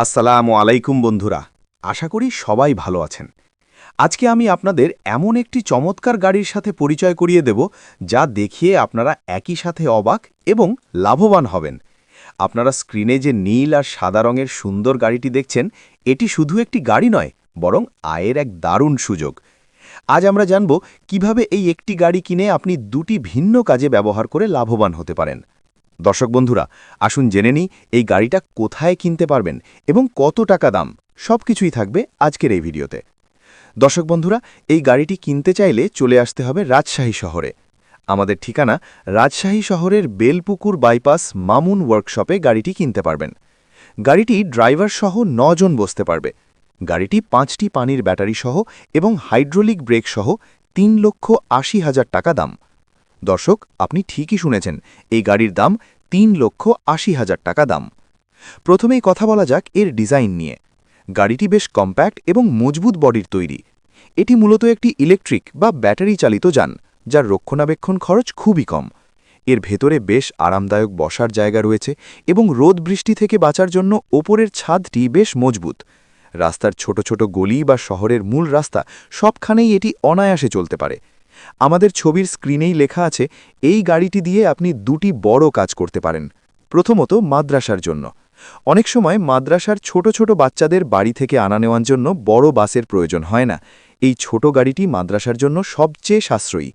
আসসালামু আলাইকুম বন্ধুরা, আশা করি সবাই ভালো আছেন। আজকে আমি আপনাদের এমন একটি চমৎকার গাড়ির সাথে পরিচয় করিয়ে দেব যা দেখিয়ে আপনারা একই সাথে অবাক এবং লাভবান হবেন। আপনারা স্ক্রিনে যে নীল আর সাদা রঙের সুন্দর গাড়িটি দেখছেন, এটি শুধু একটি গাড়ি নয়, বরং আয়ের এক দারুণ সুযোগ। আজ আমরা জানব কিভাবে এই একটি গাড়ি কিনে আপনি দুটি ভিন্ন কাজে ব্যবহার করে লাভবান হতে পারেন। দর্শক বন্ধুরা, আসুন জেনে নিই এই গাড়িটা কোথায় কিনতে পারবেন এবং কত টাকা দাম, সবকিছুই থাকবে আজকের এই ভিডিওতে। দর্শক বন্ধুরা, এই গাড়িটি কিনতে চাইলে চলে আসতে হবে রাজশাহী শহরে। আমাদের ঠিকানা রাজশাহী শহরের বেলপুকুর বাইপাস মামুন ওয়ার্কশপে গাড়িটি কিনতে পারবেন। গাড়িটি ড্রাইভার সহ ৯ জন বসতে পারবে। গাড়িটি ৫টি পানির ব্যাটারি সহ এবং হাইড্রোলিক ব্রেক সহ ৩,৮০,০০০ টাকা দাম। দর্শক, আপনি ঠিকই শুনেছেন, এই গাড়ির দাম ৩,৮০,০০০ টাকা দাম। প্রথমেই কথা বলা যাক এর ডিজাইন নিয়ে। গাড়িটি বেশ কম্প্যাক্ট এবং মজবুত বডির তৈরি। এটি মূলত একটি ইলেকট্রিক বা ব্যাটারি চালিত যান, যার রক্ষণাবেক্ষণ খরচ খুবই কম। এর ভেতরে বেশ আরামদায়ক বসার জায়গা রয়েছে এবং রোদ বৃষ্টি থেকে বাঁচার জন্য ওপরের ছাদটি বেশ মজবুত। রাস্তার ছোট ছোট গলি বা শহরের মূল রাস্তা সবখানেই এটি অনায়াসে চলতে পারে। আমাদের ছবির স্ক্রিনেই লেখা আছে, এই গাড়িটি দিয়ে আপনি দুটি বড় কাজ করতে পারেন। প্রথমত, মাদ্রাসার জন্য। অনেক সময় মাদ্রাসার ছোট ছোট বাচ্চাদের বাড়ি থেকে আনা নেওয়ার জন্য বড় বাসের প্রয়োজন হয় না। এই ছোট গাড়িটি মাদ্রাসার জন্য সবচেয়ে সাশ্রয়ী।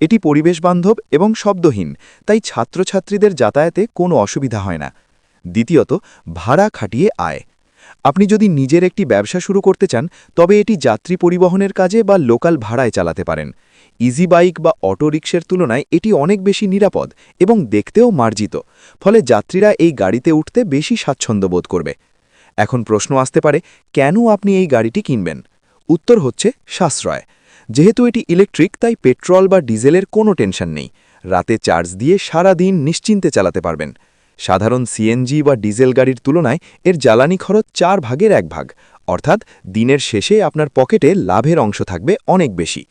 এটি পরিবেশবান্ধব এবং শব্দহীন, তাই ছাত্রছাত্রীদের যাতায়াতে কোনো অসুবিধা হয় না। দ্বিতীয়ত, ভাড়া খাটিয়ে আয়। আপনি যদি নিজের একটি ব্যবসা শুরু করতে চান, তবে এটি যাত্রী পরিবহনের কাজে বা লোকাল ভাড়ায় চালাতে পারেন। ইজি বাইক বা অটো রিকশার তুলনায় এটি অনেক বেশি নিরাপদ এবং দেখতেও মার্জিত, ফলে যাত্রীরা এই গাড়িতে উঠতে বেশি স্বাচ্ছন্দ্য বোধ করবে। এখন প্রশ্ন আসতে পারে, কেন আপনি এই গাড়িটি কিনবেন? উত্তর হচ্ছে সাশ্রয়। যেহেতু এটি ইলেকট্রিক, তাই পেট্রোল বা ডিজেলের কোনো টেনশন নেই। রাতে চার্জ দিয়ে সারা দিন নিশ্চিন্তে চালাতে পারবেন। সাধারণ সিএনজি বা ডিজেল গাড়ির তুলনায় এর জ্বালানি খরচ 4 ভাগের 1 ভাগ, অর্থাৎ দিনের শেষে আপনার পকেটে লাভের অংশ থাকবে অনেক বেশি।